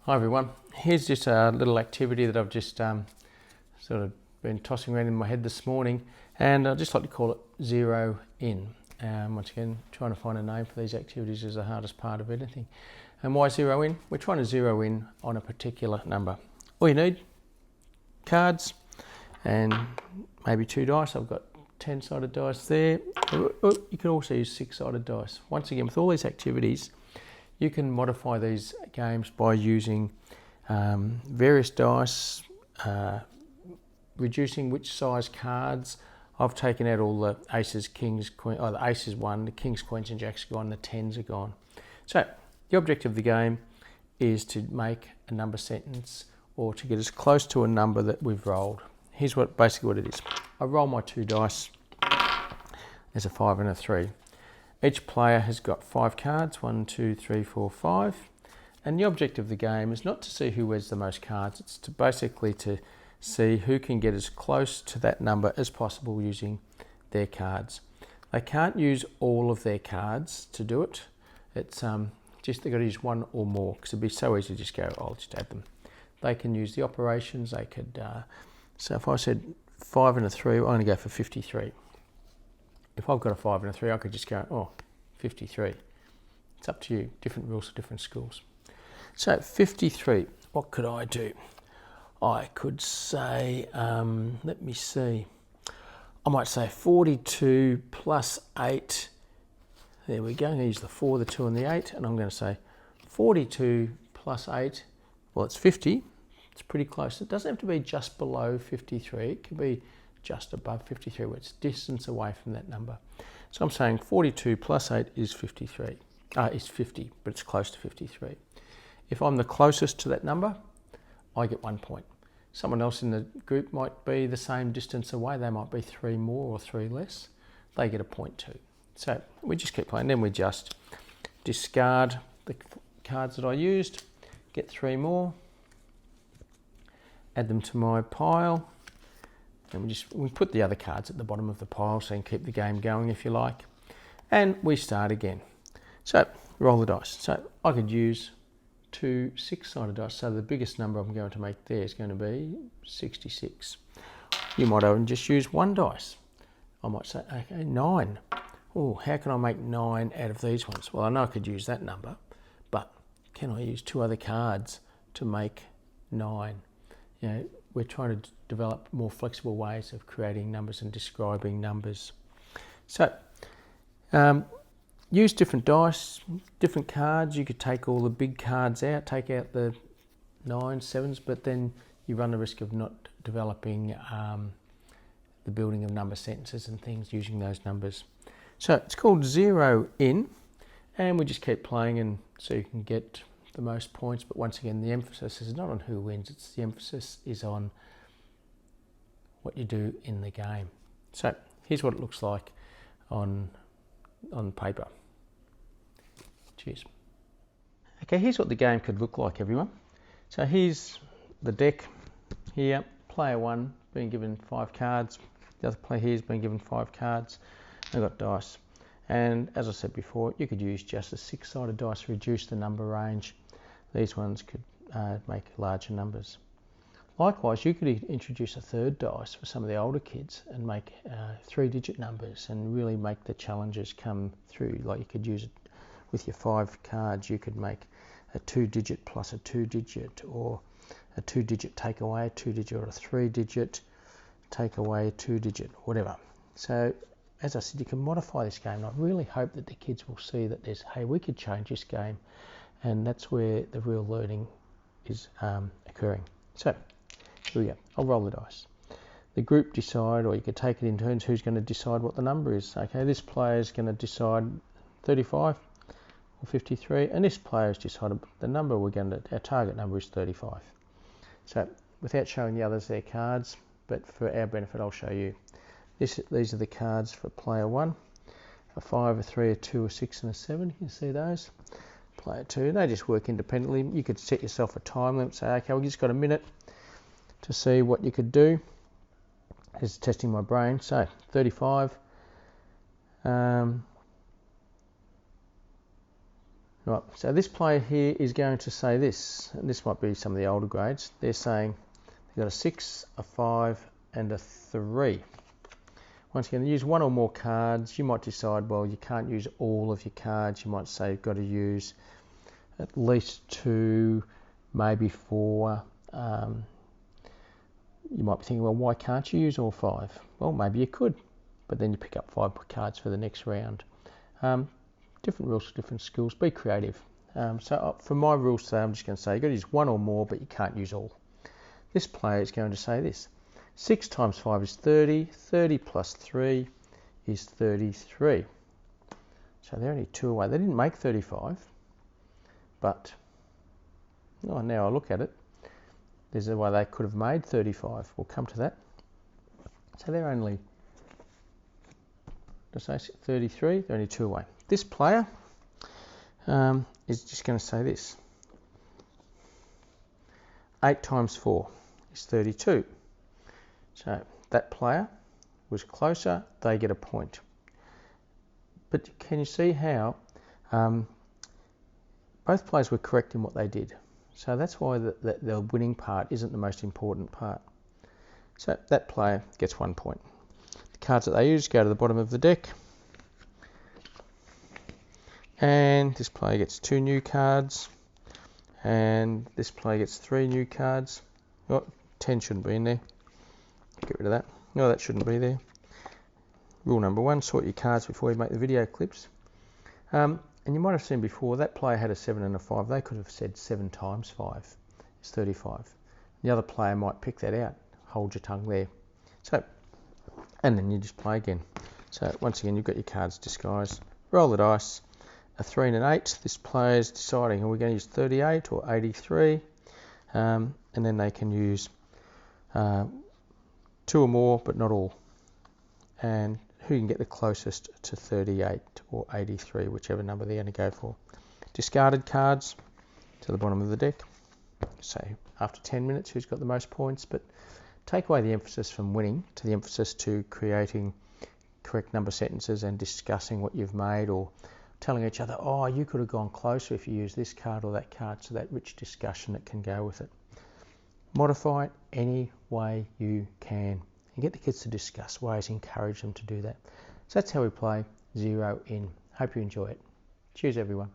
Hi everyone, here's just a little activity that I've just sort of been tossing around in my head this morning, and I'd just like to call it Zero In. Once again, trying to find a name for these activities is the hardest part of anything. And why zero in? We're trying to zero in on a particular number. All you need, cards and maybe 2 dice. I've got 10-sided dice there. You can also use 6-sided dice. Once again, with all these activities, you can modify these games by using various dice, reducing which size cards. I've taken out all the aces, kings, queen, the aces won, the kings, queens and jacks are gone, the tens are gone. So the object of the game is to make a number sentence or to get as close to a number that we've rolled. Here's basically what it is. I roll my 2 dice. There's a 5 and a 3. Each player has got 5 cards, 1, 2, 3, 4, 5. And the object of the game is not to see who has the most cards, it's to basically to see who can get as close to that number as possible using their cards. They can't use all of their cards to do it. It's just they've got to use one or more, because it'd be so easy to just go, I'll just add them. They can use the operations, they could, so if I said 5 and a 3, I'm going to go for 53. If I've got a 5 and a 3, I could just go, 53. It's up to you. Different rules for different schools. So 53, what could I do? I could say, let me see. I might say 42 plus 8. There we go. I'm going to use the 4, the 2 and the 8. And I'm going to say 42 plus 8. Well, it's 50. It's pretty close. It doesn't have to be just below 53. It can be just above 53, where it's distance away from that number. So I'm saying 42 plus 8 is 53. Is 50, but it's close to 53. If I'm the closest to that number, I get 1 point. Someone else in the group might be the same distance away. They might be 3 more or 3 less. They get a point too. So we just keep playing. Then we just discard the cards that I used, get 3 more, add them to my pile. And we put the other cards at the bottom of the pile so you can keep the game going if you like. And we start again. So roll the dice. So I could use 2 6-sided dice. So the biggest number I'm going to make there is going to be 66. You might even just use 1 dice. I might say, okay, 9. Oh, how can I make 9 out of these ones? Well, I know I could use that number, but can I use 2 other cards to make 9? You know, we're trying to develop more flexible ways of creating numbers and describing numbers. So, use different dice, different cards. You could take all the big cards out, take out the 9s, 7s, but then you run the risk of not developing the building of number sentences and things using those numbers. So it's called Zero In, and we just keep playing and so you can get the most points. But once again, the emphasis is not on who wins, it's the emphasis is on what you do in the game. So here's what it looks like on paper. Cheers. Okay, here's what the game could look like, everyone. So here's the deck here. Player 1 being given 5 cards. The other player here has been given 5 cards. They've got dice. And as I said before, you could use just a 6-sided dice to reduce the number range. These ones could make larger numbers. Likewise, you could introduce a 3rd dice for some of the older kids and make 3-digit numbers and really make the challenges come through. Like you could use it with your 5 cards. You could make a 2-digit plus a 2-digit, or a 2-digit take away a 2-digit, or a 3-digit take away a 2-digit, whatever. So as I said, you can modify this game. And I really hope that the kids will see that hey, we could change this game, and that's where the real learning is occurring. So here we go. I'll roll the dice. The group decide, or you could take it in turns, who's going to decide what the number is. Okay, this player is going to decide 35 or 53, and this player has decided the number our target number is 35. So without showing the others their cards, but for our benefit, I'll show you. These are the cards for player 1. A 5, a 3, a 2, a 6 and a 7. You can see those. Player 2, they just work independently. You could set yourself a time limit, say, okay, we've just got a minute to see what you could do. This is testing my brain. So 35. Right, so this player here is going to say this, and this might be some of the older grades. They're saying they've got a 6, a 5 and a 3. Once again, use one or more cards. You might decide, well, you can't use all of your cards. You might say you've got to use at least 2, maybe 4. You might be thinking, well, why can't you use all 5? Well, maybe you could, but then you pick up 5 cards for the next round. Different rules for different schools. Be creative. So for my rules today, I'm just going to say you've got to use one or more, but you can't use all. This player is going to say this. 6 times 5 is 30. 30 plus 3 is 33. So they're only 2 away. They didn't make 35, but now I look at it, there's a way they could have made 35. We'll come to that. So they're only, just say 33, they're only 2 away. This player is just going to say this. 8 times 4 is 32. So that player was closer, they get a point. But can you see how both players were correct in what they did? So that's why the winning part isn't the most important part. So that player gets 1 point. The cards that they use go to the bottom of the deck. And this player gets 2 new cards. And this player gets 3 new cards. Oh, 10 shouldn't be in there. Get rid of that. No, that shouldn't be there. Rule number 1, sort your cards before you make the video clips. And you might have seen before, that player had a 7 and a 5. They could have said 7 times 5 is 35. The other player might pick that out. Hold your tongue there. So, and then you just play again. So once again, you've got your cards disguised. Roll the dice. A 3 and an 8. This player is deciding, are we going to use 38 or 83? And then they can use 2 or more, but not all. And who can get the closest to 38 or 83, whichever number they're going to go for. Discarded cards to the bottom of the deck. So after 10 minutes, who's got the most points? But take away the emphasis from winning to the emphasis to creating correct number sentences and discussing what you've made, or telling each other, oh, you could have gone closer if you used this card or that card, so that rich discussion that can go with it. Modify it any way you can and get the kids to discuss ways, encourage them to do that. So that's how we play Zero In. Hope you enjoy it. Cheers, everyone.